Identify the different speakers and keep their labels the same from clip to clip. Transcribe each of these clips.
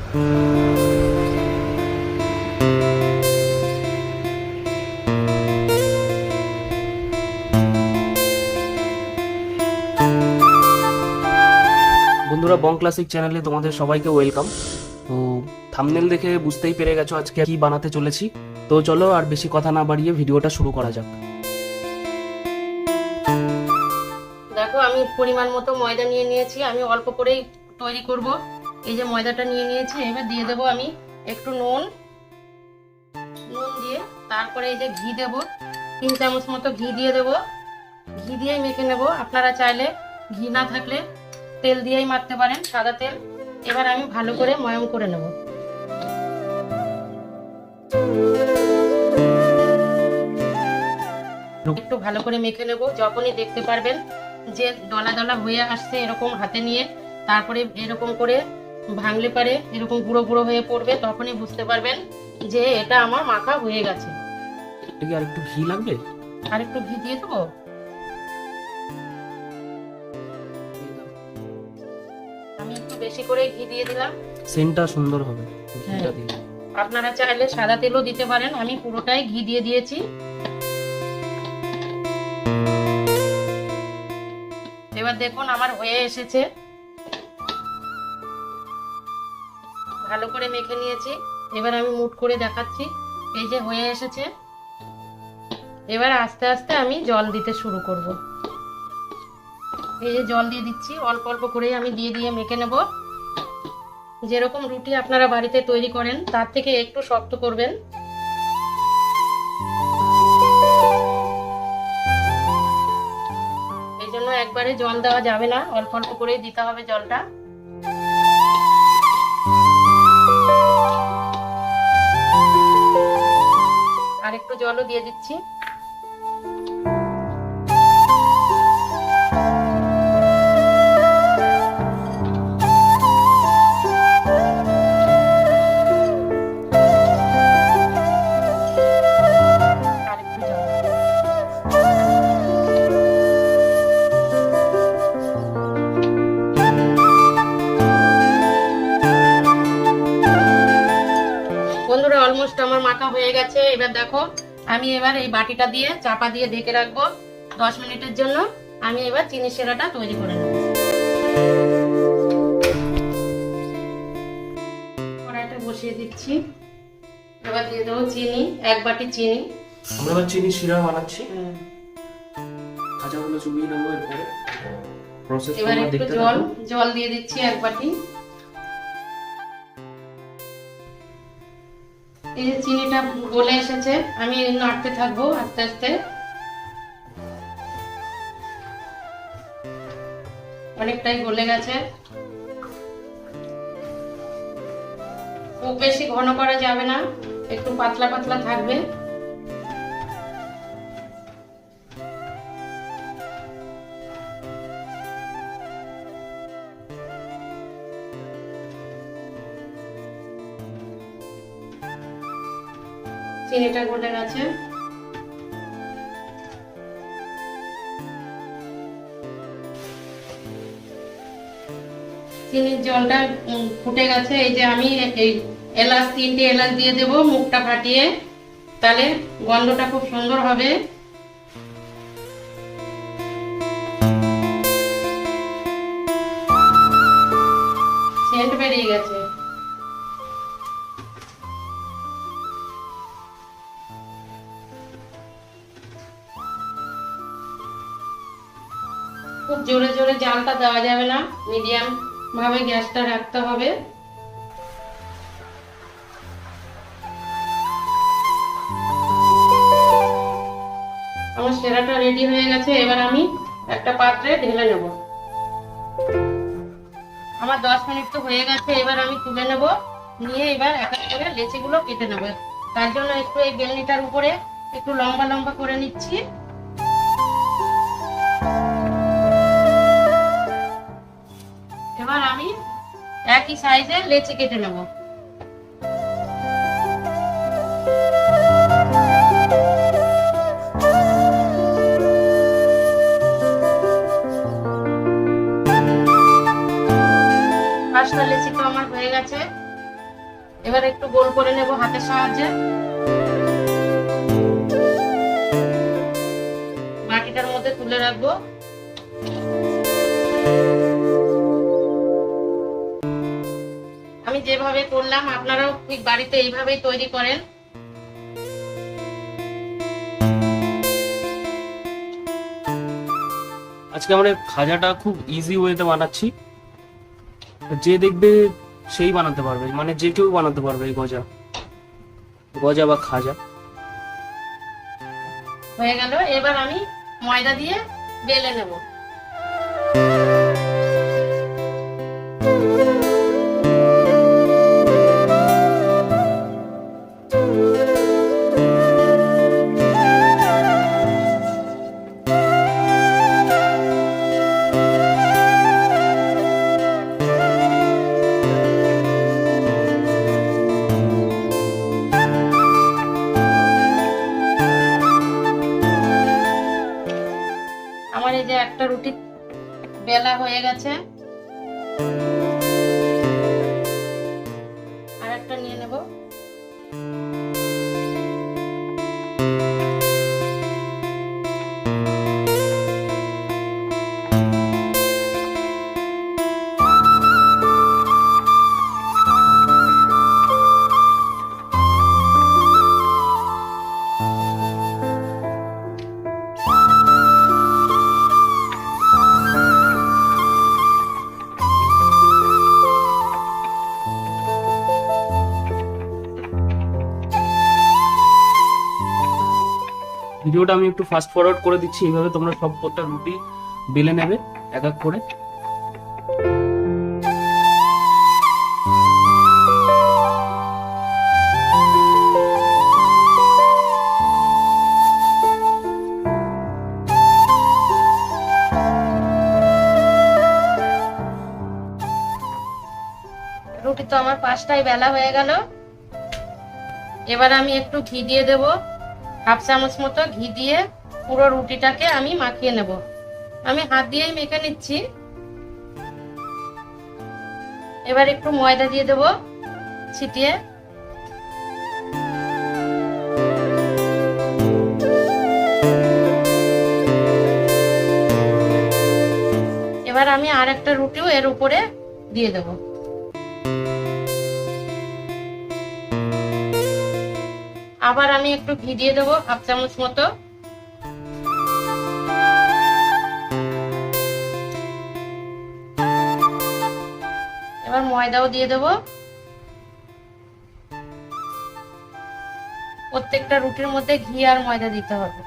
Speaker 1: বন্ধুরা, বং ক্লাসিক চ্যানেলে তোমাদের সবাইকে ওয়েলকাম। তো থাম্বনেল দেখে বুঝতেই পেরে গেছো আজকে কি বানাতে চলেছি। তো চলো আর বেশি কথা না বাড়িয়ে ভিডিওটা শুরু করা যাক।
Speaker 2: দেখো, আমি পরিমাণ মতো ময়দা নিয়ে নিয়েছি। আমি অল্প করেই তৈরি করব। এই যে ময়দাটা নিয়ে নিয়েছি, এবার দিয়ে দেবো আমি একটু নুন দিয়ে, তারপরে এই যে ঘি দেব, 3 চামচ মতো ঘি দিয়ে দেবো। ঘি দিয়েই মেখে নেব। আপনারা চাইলে ঘি না থাকলে তেল দিয়েই মাখতে পারেন, সাদা তেল। এবার আমি ভালো করে ময়াম করে নেব। একটু ভালো করে মেখে নেব। যখনই দেখতে পারবেন যে দলা দলা হয়ে আসছে এরকম হাতে নিয়ে, তারপরে এরকম করে ভাঙলে পারে এরকম গুঁড়ো গুঁড়ো হয়ে পড়বে, তখনই বুঝতে পারবেন যে এটা আমার মাখা হয়ে গেছে।
Speaker 1: আর একটু ঘি লাগবে,
Speaker 2: আর একটু ঘি দিয়ে দেবো। আমি একটু বেশি করে ঘি দিয়ে দিলাম,
Speaker 1: সেন্টটা সুন্দর হবে ঘিটা দিলে।
Speaker 2: আপনারা চাইলে সাদা তেলও দিতে পারেন। আমি পুরোটাই ঘি দিয়ে দিয়েছি। এবার দেখুন আমার হয়ে এসেছে, ভালো করে মেখে নিয়েছি। এবার আমি মুঠ করে দেখাচ্ছি, এই যে হয়ে এসেছে। এবার আস্তে আস্তে আমি জল দিতে শুরু করব। এই যে জল দিয়ে দিচ্ছি, অল্প অল্প করেই আমি দিয়ে মেখে নেব। যেরকম রুটি আপনারা বাড়িতে তৈরি করেন তার থেকে একটু শক্ত করবেন। এই জন্য একবারে জল দেওয়া যাবে না, অল্প অল্প করেই দিতে হবে জলটা। আর একটু জলও দিয়ে দিচ্ছি। বন্ধুরা, অলমোস্ট আমার মাখা হয়ে গেছে। এবার দেখো, আমি এবার এই বাটিটা দিয়ে চাপা দিয়ে ঢেকে রাখবো 10 মিনিটের জন্য। আমি এবার চিনি শিরাটা তৈরি করে নেব। কড়াইটা বসিয়ে দিচ্ছি। এবার দিয়ে দেবো চিনি, 1 বাটি চিনি।
Speaker 1: আমরা এবার চিনি শিরা বানাচ্ছি। ভাজাগুলো চুবিয়ে নেবো। এরপরে প্রসেস
Speaker 2: এবার একটু জল দিয়ে দিচ্ছি 1 বাটি। এই যে চিনিটা গলে এসেছে, আমি নাড়তে থাকবো আস্তে আস্তে। অনেকটাই গলে গেছে। খুব বেশি ঘন করা যাবে না, একটু পাতলা পাতলা থাকবে। চিনিটা গলে গেছে। চিনির জলটা ফুটে গেছে। এই যে আমি এই এলাচ, 3টে এলাচ দিয়ে দেবো মুখটা ফাটিয়ে, তাহলে গন্ধটা খুব সুন্দর হবে। সেন্ট বেরিয়ে গেছে। খুব জোরে জোরে জালটা দেওয়া যাবে না, মিডিয়াম ভাবে গ্যাসটা রাখতে হবে। আমার শিরাটা রেডি হয়ে গেছে। এবার আমি একটা পাত্রে ঢেলে নেব। আমার 10 মিনিট তো হয়ে গেছে। এবার আমি তুলে নেব, নিয়ে এবার এক এক করে লেচিগুলো কেটে নেব। তার জন্য একটু এই বেলনিটার উপরে একটু লম্বা লম্বা করে নিচ্ছি। এবার আমি একই সাইজের লেচি কেটে নেব। পাঁচটা লেচি তো আমার হয়ে গেছে। এবার একটু গোল করে নেব হাতের সাহায্যে। বাটিটার মধ্যে তুলে রাখবো। আমি যেভাবে করলাম আপনারাও ঠিক বাড়িতে এইভাবেই তৈরি করেন।
Speaker 1: আজকে আমরা খাজাটা খুব ইজি ওয়েতে বানাচ্ছি, যে দেখবে সেই বানাতে পারবে, মানে যে কেউ বানাতে পারবে এই গজা গজা বা খাজা।
Speaker 2: হয়ে গেল, এবার আমি ময়দা দিয়ে বেলে নেব। আমার এই যে একটা রুটি বেলা হয়ে গেছে, আর একটা নিয়ে নেব।
Speaker 1: ভিডিওটা আমি একটু ফাস্ট ফরওয়ার্ড করে দিচ্ছি, এইভাবে তোমরা সব প্রত্যেকটা রুটি বেলে নেবে এক এক করে।
Speaker 2: রুটি তো আমার 5টাই বেলা হয়ে গেল। এবার আমি একটু ঘি দিয়ে দেব, হাফ চামচ মতো ঘি দিয়ে পুরো রুটিটাকে আমি মাখিয়ে নেব। আমি হাত দিয়েই মেখে নিচ্ছি। এবার একটু ময়দা দিয়ে দেব ছিটিয়ে। এবার আমি আর একটা রুটিও এর উপরে দিয়ে দেব। আবার আমি একটু ঘি দিয়ে দেবো হাফ চামচ মতো। এবার ময়দাও দিয়ে দেবো। প্রত্যেকটা রুটির মধ্যে ঘি আর ময়দা দিতে হবে।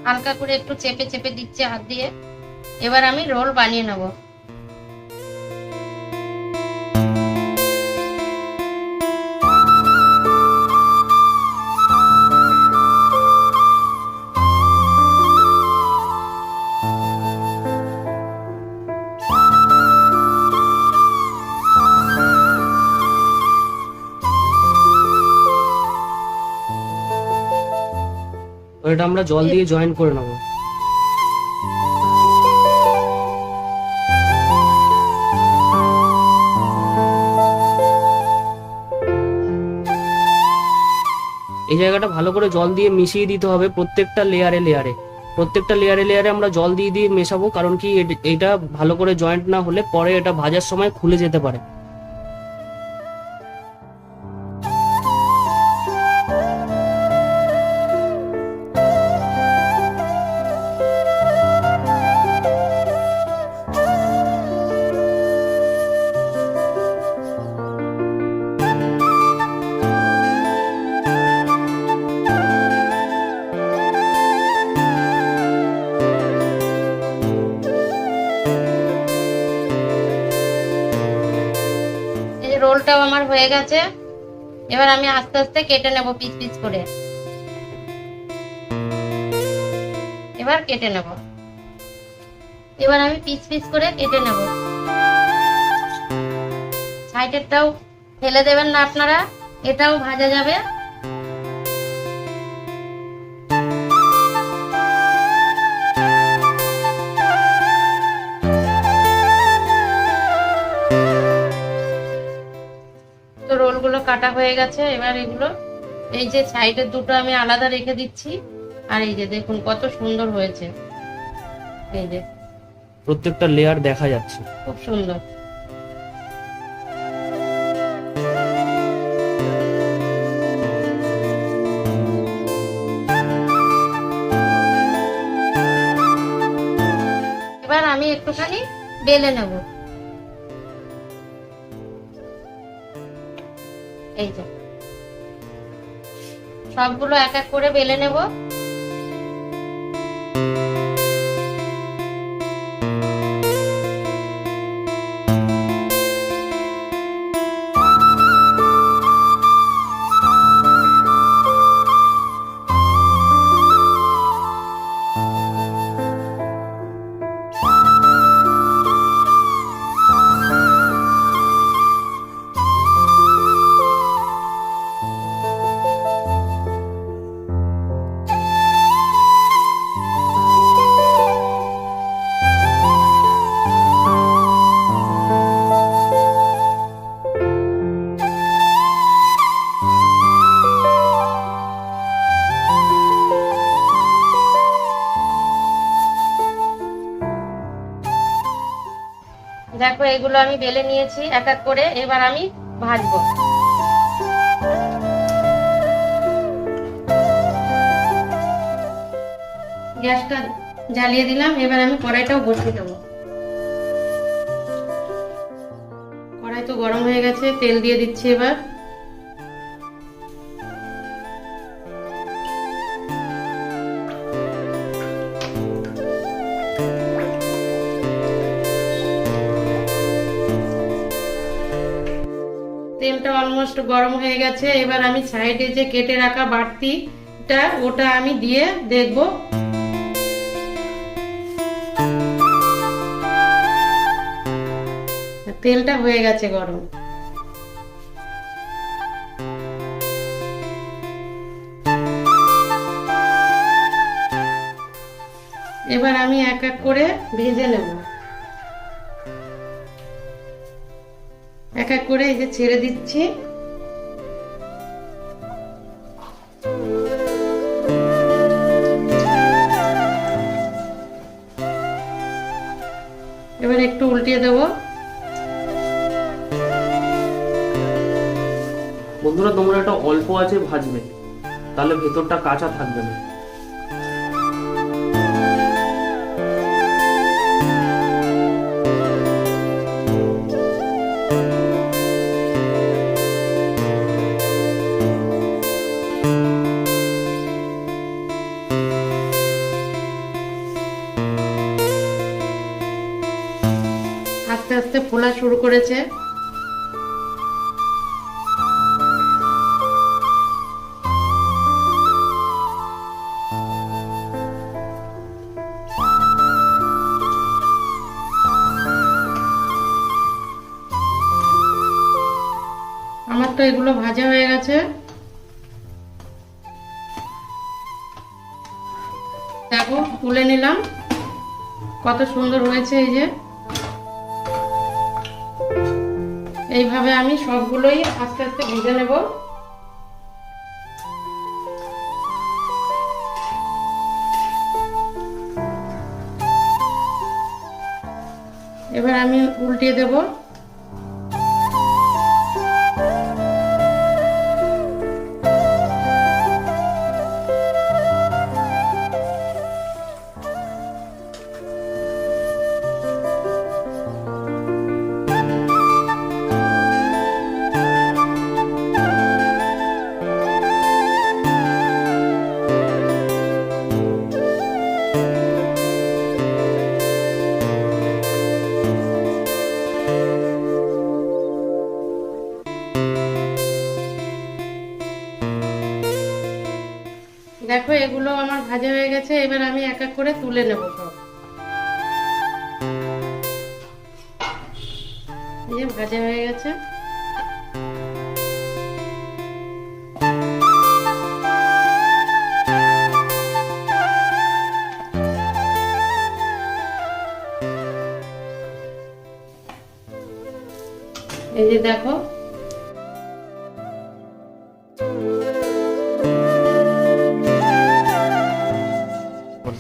Speaker 2: হালকা করে একটু চেপে চেপে দিচ্ছি হাত দিয়ে। এবার আমি রোল বানিয়ে নেব।
Speaker 1: এটা আমরা জল দিয়ে জয়েন করে নেবো। এই জায়গাটা ভালো করে জল দিয়ে মিশিয়ে দিতে হবে প্রত্যেকটা লেয়ারে লেয়ারে। প্রত্যেকটা লেয়ারে লেয়ারে আমরা জল দিয়ে দিয়ে মেশাবো, কারণ কি এটা ভালো করে জয়েন্ট না হলে পরে এটা ভাজার সময় খুলে যেতে পারে।
Speaker 2: রোলটাও আমার হয়ে গেছে। এবার আমি আস্তে আস্তে কেটে নেব পিস পিস করে। এবার কেটে নেব। এবার আমি পিস পিস করে কেটে নেব। সাইডেরটাও ফেলে দেবেন না আপনারা, এটাও ভাজা যাবে। তো রোলগুলো কাটা হয়ে গেছে। এবার এগুলো এই যে সাইডের দুটো আমি আলাদা রেখে দিচ্ছি। আর এই যে দেখুন কত সুন্দর হয়েছে, এই যে
Speaker 1: প্রত্যেকটা লেয়ার দেখা যাচ্ছে।
Speaker 2: খুব সুন্দর। এবার আমি একটুখানি বেলে নেব। এই যে সবগুলো এক এক করে বেলে নেব। দেখো এগুলো আমি বেলে নিয়েছি এক এক করে। এবার আমি ভাজবো। গ্যাসটা জ্বালিয়ে দিলাম। এবার আমি কড়াইটাও বসিয়ে দেবো। কড়াই তো গরম হয়ে গেছে, তেল দিয়ে দিচ্ছি এবার। তেলটা অলমোস্ট গরম হয়ে গেছে। এবার আমি সাইডে যে কেটে রাখা বাড়তিটা ওটা আমি দিয়ে দেখব। তেলটা হয়ে গেছে গরম। এবার আমি এক এক করে ভেজে নেব। এক এক করে এই যে ছেড়ে দিচ্ছি। এবার একটু উল্টিয়ে দেব।
Speaker 1: বন্ধুরা তোমরা এটা অল্প আছে ভাজবে, তাহলে ভেতরটা কাঁচা থাকবে না।
Speaker 2: আস্তে আস্তে ফোলা শুরু করেছে। আমার তো এগুলো ভাজা হয়ে গেছে। দেখো তুলে নিলাম, কত সুন্দর হয়েছে। এই যে এইভাবে আমি সবগুলোই আস্তে আস্তে ভেজে নেব। এবার আমি উল্টিয়ে দেব। এগুলো আমার ভাজা হয়ে গেছে, এবার আমি এক এক করে তুলে নেব সব। এই যে ভাজা হয়ে গেছে। এই যে দেখো,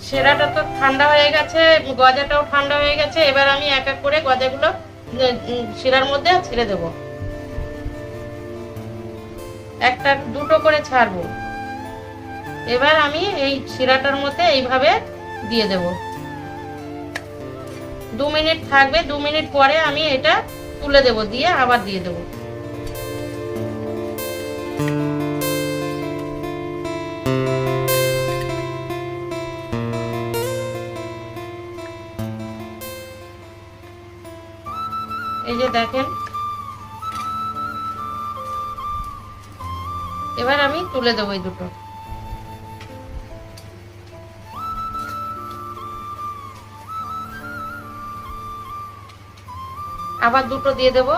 Speaker 2: সেরাটা তো ঠান্ডা হয়ে গেছে, গজাটাও ঠান্ডা হয়ে গেছে। এবার আমি এক এক করে গজাগুলো শিরার মধ্যে ছেড়ে দেব, একটা দুটো করে ছাড়বো। এবার আমি এই শিরাটার মধ্যে এইভাবে দিয়ে দেব। 2 মিনিট থাকবে, 2 মিনিট পরে আমি এটা তুলে দেব, দিয়ে আবার দিয়ে দেব। এই যে দেখেন, এবার আমি তুলে দেবো এই দুটো। আবার দুটো দিয়ে দেব।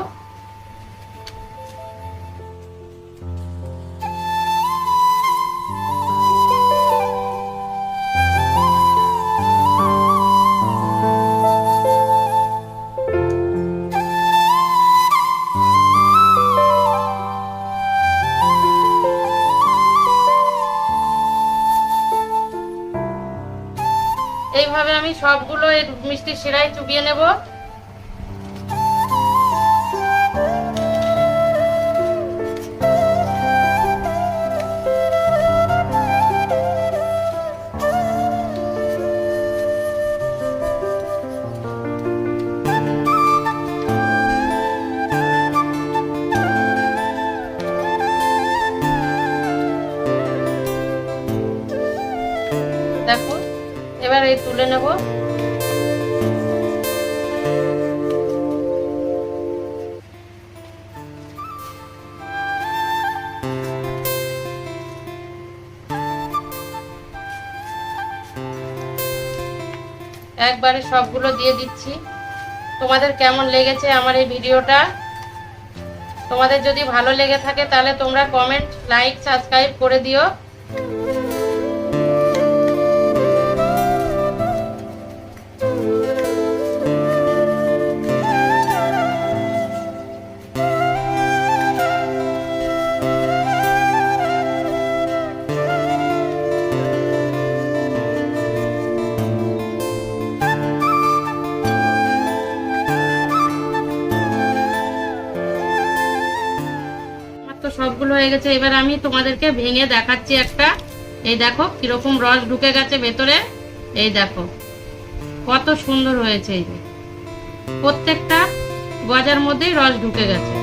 Speaker 2: এইভাবে আমি সবগুলো এই মিষ্টি শিরায় চুবিয়ে নেব। দেখো, এবার এই তুলে নেব। একবারে সবগুলো দিয়ে দিচ্ছি। তোমাদের কেমন লেগেছে আমার এই ভিডিওটা? তোমাদের যদি ভালো লেগে থাকে তাহলে তোমরা কমেন্ট, লাইক, সাবস্ক্রাইব করে দিও। তো সবগুলো হয়ে গেছে, এবার আমি তোমাদেরকে ভেঙে দেখাচ্ছি একটা। এই দেখো কিরকম রস ঢুকে গেছে ভেতরে। এই দেখো কত সুন্দর হয়েছে। এই যে প্রত্যেকটা গজার মধ্যেই রস ঢুকে গেছে।